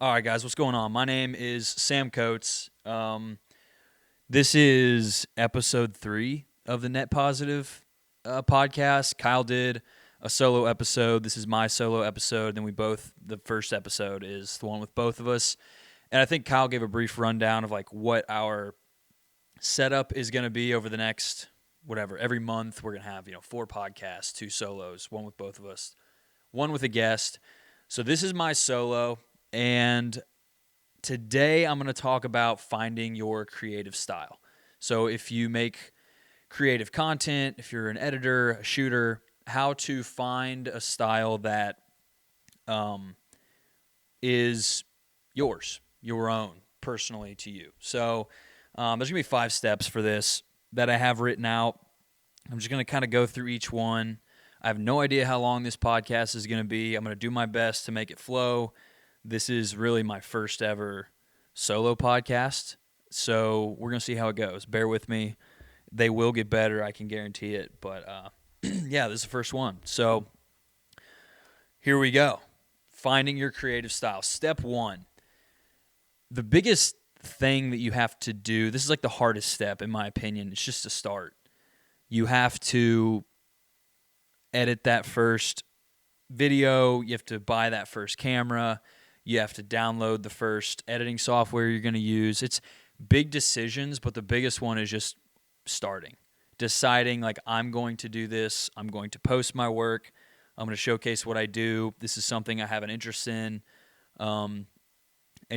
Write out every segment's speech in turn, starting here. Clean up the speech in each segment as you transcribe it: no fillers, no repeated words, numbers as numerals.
All right, guys, what's going on? My name is Sam Coates. This is episode 3 of the Net Positive podcast. Kyle did a solo episode. This is my solo episode. The first episode is the one with both of us. And I think Kyle gave a brief rundown of like what our setup is going to be over the next, every month. We're going to have, 4 podcasts, 2 solos, one with both of us, one with a guest. So this is my solo. And today, I'm going to talk about finding your creative style. So, if you make creative content, if you're an editor, a shooter, how to find a style that is yours, your own, personally to you. So, there's going to be 5 steps for this that I have written out. I'm just going to kind of go through each one. I have no idea how long this podcast is going to be. I'm going to do my best to make it flow. This is really my first ever solo podcast, so we're going to see how it goes. Bear with me. They will get better, I can guarantee it, but yeah, this is the first one. So here we go. Finding your creative style. Step 1. The biggest thing that you have to do, this is like the hardest step in my opinion, it's just to start. You have to edit that first video, you have to buy that first camera, you have to download the first editing software you're going to use. It's big decisions, but the biggest one is just starting. Deciding, like, I'm going to do this. I'm going to post my work. I'm going to showcase what I do. This is something I have an interest in, and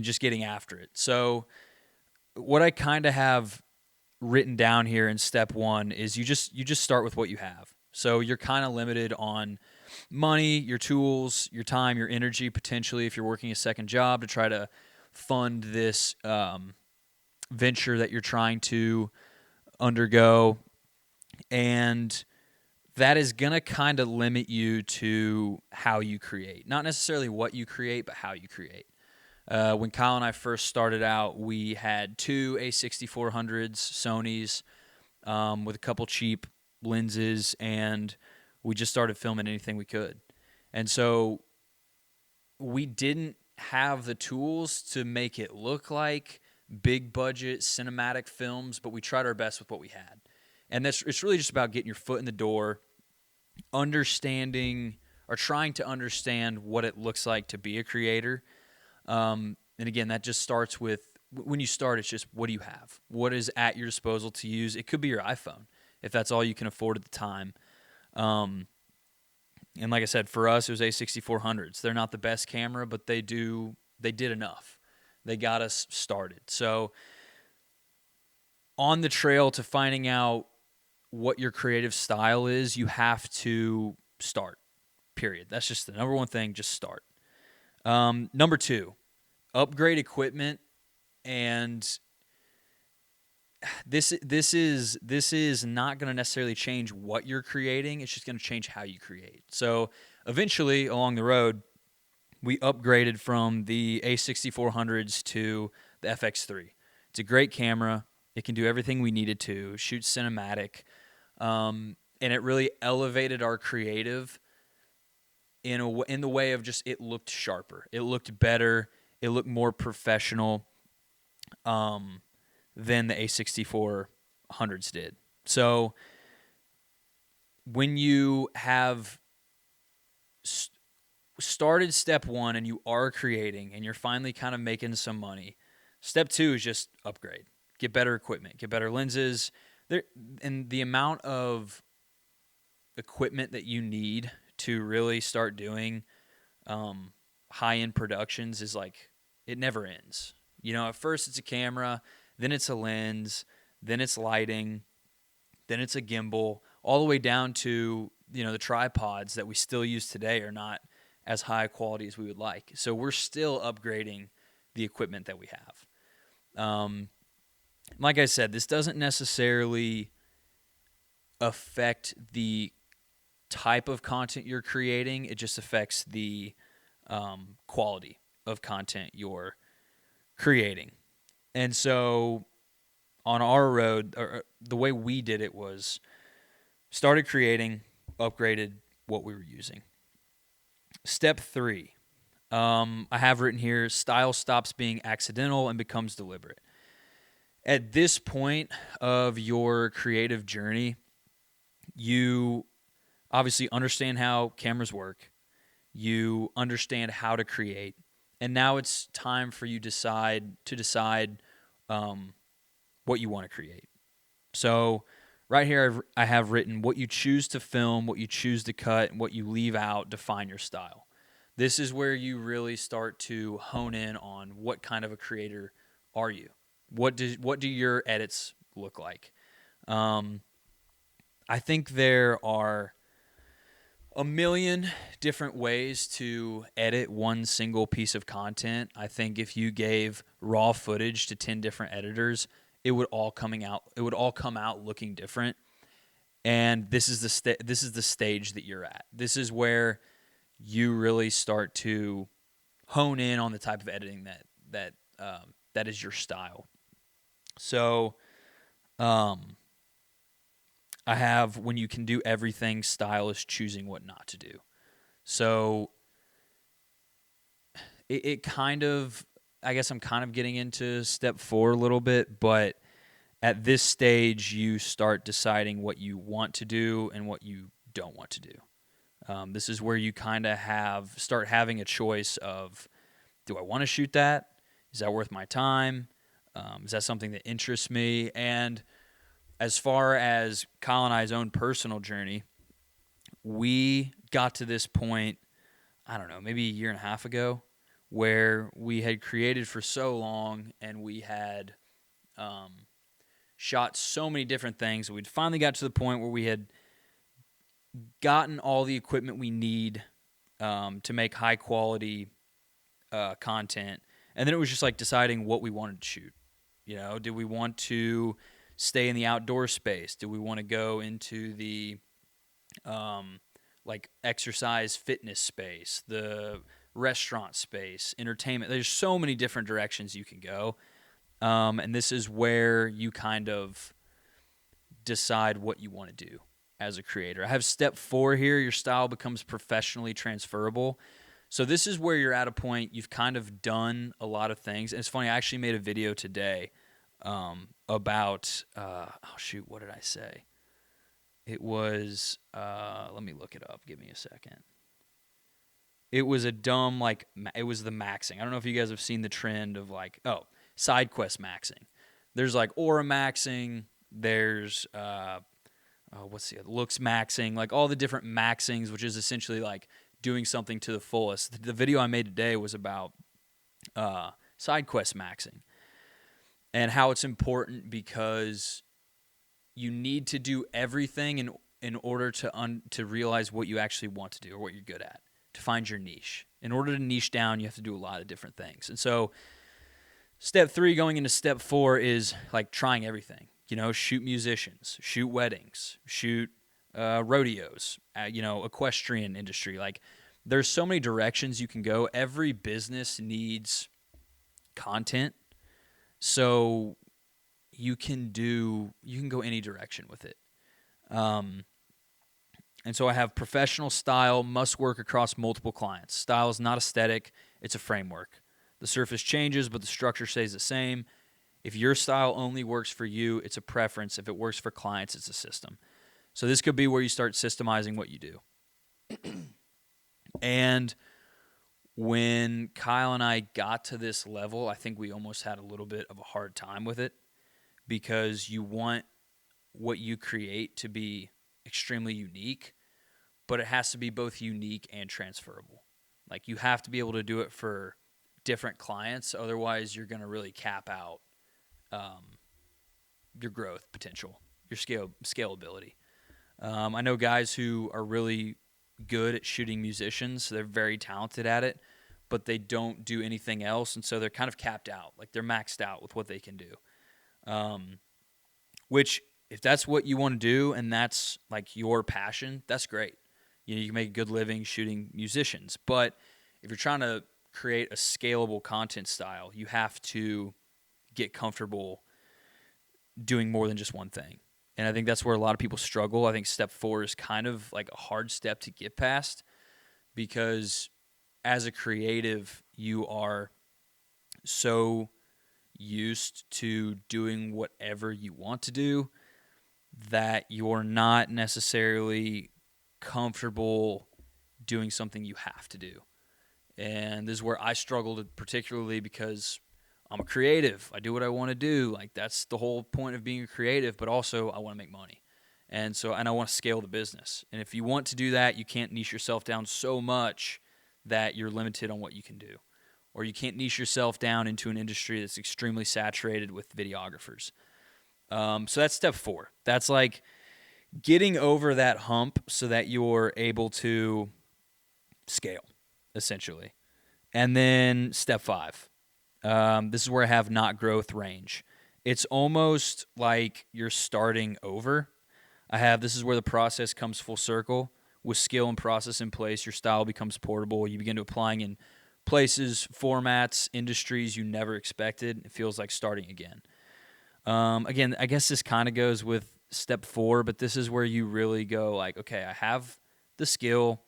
just getting after it. So what I kind of have written down here in step 1 is you just start with what you have. So you're kind of limited on money, your tools, your time, your energy, potentially if you're working a second job to try to fund this venture that you're trying to undergo. And that is going to kind of limit you to how you create. Not necessarily what you create, but how you create. When Kyle and I first started out, we had 2 A6400s, Sonys, with a couple cheap lenses, and we just started filming anything we could. And so we didn't have the tools to make it look like big budget cinematic films, but we tried our best with what we had. And it's really just about getting your foot in the door, understanding or trying to understand what it looks like to be a creator. And again, that just starts with, when you start, it's just, what do you have? What is at your disposal to use? It could be your iPhone, if that's all you can afford at the time. And like I said, for us, it was A6400s. They're not the best camera, but they did enough. They got us started. So on the trail to finding out what your creative style is, you have to start, period. That's just the number one thing, just start. Number 2, upgrade equipment. And this is not going to necessarily change what you're creating. It's just going to change how you create. So eventually, along the road, we upgraded from the A6400s to the FX3. It's a great camera. It can do everything we needed to, shoot cinematic, and it really elevated our creative in the way of just, it looked sharper. It looked better. It looked more professional than the A6400s did. So when you have started step 1 and you are creating and you're finally kind of making some money, step 2 is just upgrade. Get better equipment, get better lenses. And the amount of equipment that you need to really start doing high-end productions is like, it never ends. At first it's a camera, then it's a lens, then it's lighting, then it's a gimbal, all the way down to, the tripods that we still use today are not as high quality as we would like. So we're still upgrading the equipment that we have. Like I said, this doesn't necessarily affect the type of content you're creating. It just affects the quality of content you're creating. And so on our road, the way we did it was started creating, upgraded what we were using. Step 3, I have written here, style stops being accidental and becomes deliberate. At this point of your creative journey, you obviously understand how cameras work. You understand how to create, and now it's time for you to decide what you want to create. So, right here, I have written what you choose to film, what you choose to cut, and what you leave out define your style. This is where you really start to hone in on what kind of a creator are you. What do your edits look like? Um, I think there are a million different ways to edit one single piece of content. I think if you gave raw footage to 10 different editors, it would all come out looking different. And this is the stage that you're at. This is where you really start to hone in on the type of editing that is your style. So, um, I have when you can do everything, style is choosing what not to do. So it kind of, I guess I'm kind of getting into step 4 a little bit, but at this stage, you start deciding what you want to do and what you don't want to do. This is where you kind of start having a choice of, do I want to shoot that? Is that worth my time? Is that something that interests me? And as far as Kyle and I's own personal journey, we got to this point, I don't know, maybe a year and a half ago, where we had created for so long and we had shot so many different things. We'd finally got to the point where we had gotten all the equipment we need to make high quality content. And then it was just like deciding what we wanted to shoot. You know, did we want to stay in the outdoor space? Do we want to go into the like exercise fitness space, the restaurant space, entertainment? There's so many different directions you can go. And this is where you kind of decide what you want to do as a creator. I have step 4 here. Your style becomes professionally transferable. So this is where you're at a point, you've kind of done a lot of things. And it's funny, I actually made a video today about, what did I say? It was, let me look it up. Give me a second. It was it was the maxing. I don't know if you guys have seen the trend of side quest maxing. There's like aura maxing. There's, what's the other? Looks maxing. Like all the different maxings, which is essentially like doing something to the fullest. The video I made today was about side quest maxing and how it's important because you need to do everything in order to realize what you actually want to do or what you're good at, to find your niche. In order to niche down, you have to do a lot of different things. And so step 3 going into step 4 is like trying everything. You know, shoot musicians, shoot weddings, shoot rodeos, equestrian industry. Like there's so many directions you can go. Every business needs content. So you can go any direction with it. And so I have professional style must work across multiple clients. Style is not aesthetic, it's a framework. The surface changes, but the structure stays the same. If your style only works for you, it's a preference. If it works for clients, it's a system. So this could be where you start systemizing what you do. And when Kyle and I got to this level, I think we almost had a little bit of a hard time with it because you want what you create to be extremely unique, but it has to be both unique and transferable. Like you have to be able to do it for different clients. Otherwise, you're going to really cap out your growth potential, your scalability. I know guys who are really good at shooting musicians. They're very talented at it, but they don't do anything else, and so they're kind of capped out. Like they're maxed out with what they can do. Which, if that's what you want to do and that's like your passion, that's great. You know, you can make a good living shooting musicians. But if you're trying to create a scalable content style, you have to get comfortable doing more than just one thing. And I think that's where a lot of people struggle. I think step 4 is kind of like a hard step to get past because as a creative, you are so used to doing whatever you want to do that you're not necessarily comfortable doing something you have to do. And this is where I struggled, particularly because I'm a creative. I do what I want to do. Like, that's the whole point of being a creative, but also I want to make money. And I want to scale the business. And if you want to do that, you can't niche yourself down so much that you're limited on what you can do. Or you can't niche yourself down into an industry that's extremely saturated with videographers. So that's step 4. That's like getting over that hump so that you're able to scale, essentially. And then step 5. This is where I have not growth range. It's almost like you're starting over. This is where the process comes full circle. With skill and process in place, your style becomes portable. You begin to applying in places, formats, industries you never expected. It feels like starting again. Again, I guess this kind of goes with step 4, but this is where you really go like, okay, I have the skill.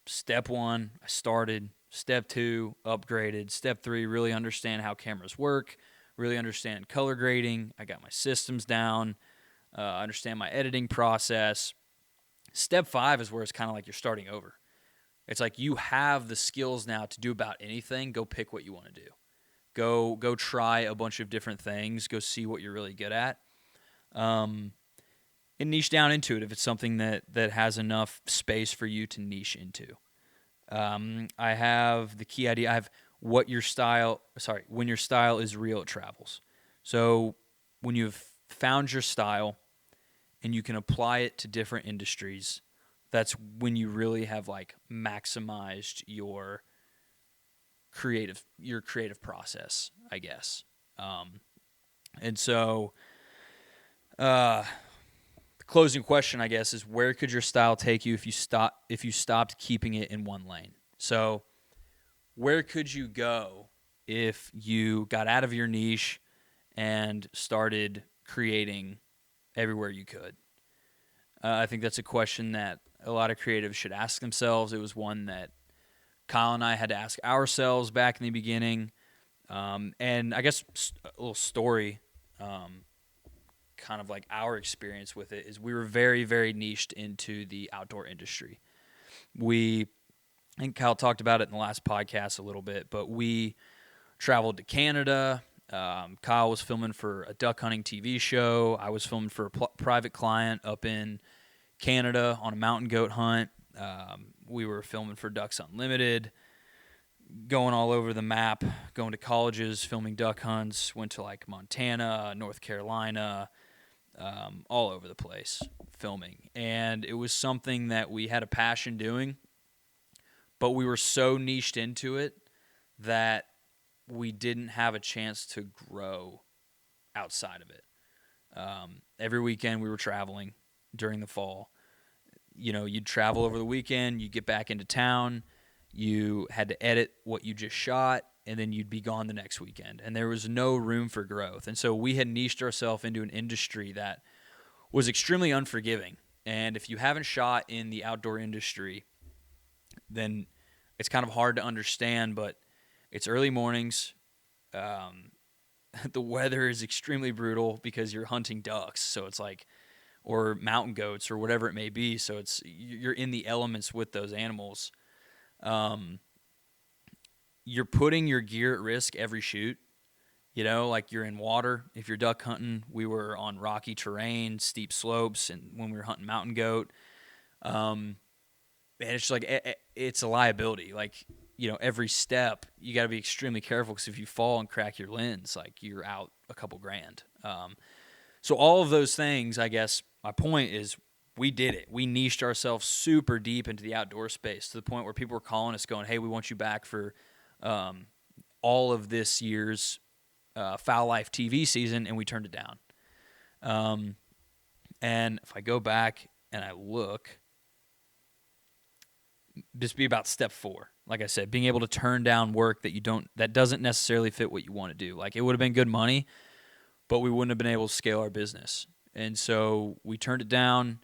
Step 1, I started. Step 2, upgraded. Step 3, really understand how cameras work, really understand color grading. I got my systems down, understand my editing process. Step 5 is where it's kind of like you're starting over. It's like you have the skills now to do about anything. Go pick what you want to do. Go try a bunch of different things. Go see what you're really good at. And niche down into it if it's something that has enough space for you to niche into. I have the key idea. I have when your style is real, it travels. So when you've found your style and you can apply it to different industries, that's when you really have like maximized your creative process, I guess. And so the closing question, I guess, is where could your style take you if you stopped keeping it in one lane? So where could you go if you got out of your niche and started creating everywhere you could? I think that's a question that a lot of creatives should ask themselves. It was one that Kyle and I had to ask ourselves back in the beginning. And I guess a little story, kind of like our experience with it, is we were very, very niched into the outdoor industry. I think Kyle talked about it in the last podcast a little bit, but we traveled to Canada. Kyle was filming for a duck hunting TV show. I was filming for a private client up in Canada on a mountain goat hunt. We were filming for Ducks Unlimited, going all over the map, going to colleges, filming duck hunts, went to like Montana, North Carolina, all over the place filming. And it was something that we had a passion doing, but we were so niched into it that we didn't have a chance to grow outside of it. Every weekend we were traveling during the fall. You know, you'd travel over the weekend, you'd get back into town, you had to edit what you just shot, and then you'd be gone the next weekend. And there was no room for growth. And so we had niched ourselves into an industry that was extremely unforgiving. And if you haven't shot in the outdoor industry, then it's kind of hard to understand, but it's early mornings. The weather is extremely brutal because you're hunting ducks. So it's like, or mountain goats or whatever it may be. So you're in the elements with those animals. You're putting your gear at risk every shoot. You know, like you're in water. If you're duck hunting, we were on rocky terrain, steep slopes, and when we were hunting mountain goat, and it's just like it's a liability. Like, you know, every step you got to be extremely careful because if you fall and crack your lens, like you're out a couple grand. So all of those things, I guess my point is we did it. We niched ourselves super deep into the outdoor space to the point where people were calling us going, hey, we want you back for all of this year's Foul Life TV season, and we turned it down. And if I go back and I look, this be about step 4. Like I said, being able to turn down work that doesn't necessarily fit what you want to do. Like, it would have been good money, but we wouldn't have been able to scale our business. And so we turned it down.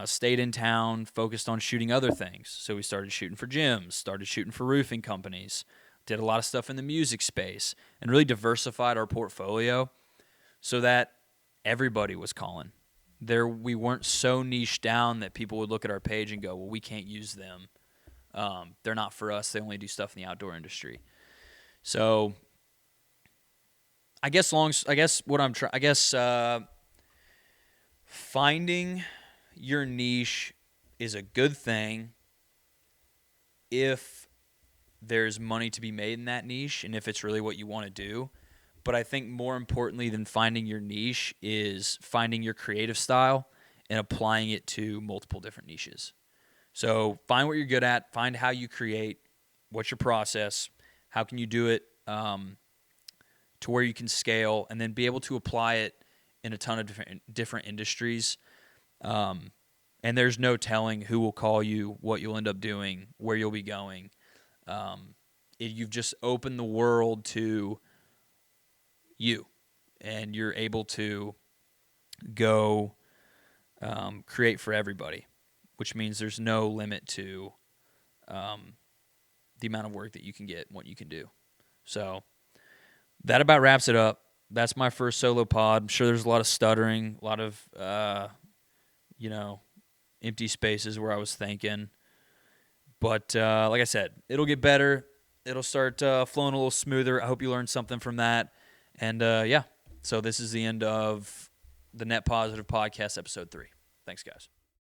stayed in town, focused on shooting other things. So we started shooting for gyms, started shooting for roofing companies, did a lot of stuff in the music space, and really diversified our portfolio so that everybody was calling. We weren't so niched down that people would look at our page and go, well, we can't use them. They're not for us. They only do stuff in the outdoor industry. So finding your niche is a good thing if there's money to be made in that niche and if it's really what you want to do. But I think more importantly than finding your niche is finding your creative style and applying it to multiple different niches. So find what you're good at, find how you create, what's your process, how can you do it to where you can scale, and then be able to apply it in a ton of different industries. And there's no telling who will call you, what you'll end up doing, where you'll be going. You've just opened the world to you, and you're able to go create for everybody, which means there's no limit to the amount of work that you can get and what you can do. So that about wraps it up. That's my first solo pod. I'm sure there's a lot of stuttering, a lot of, empty spaces where I was thinking. But like I said, it'll get better. It'll start flowing a little smoother. I hope you learned something from that. And, so this is the end of the Net Positive Podcast, Episode 3. Thanks, guys.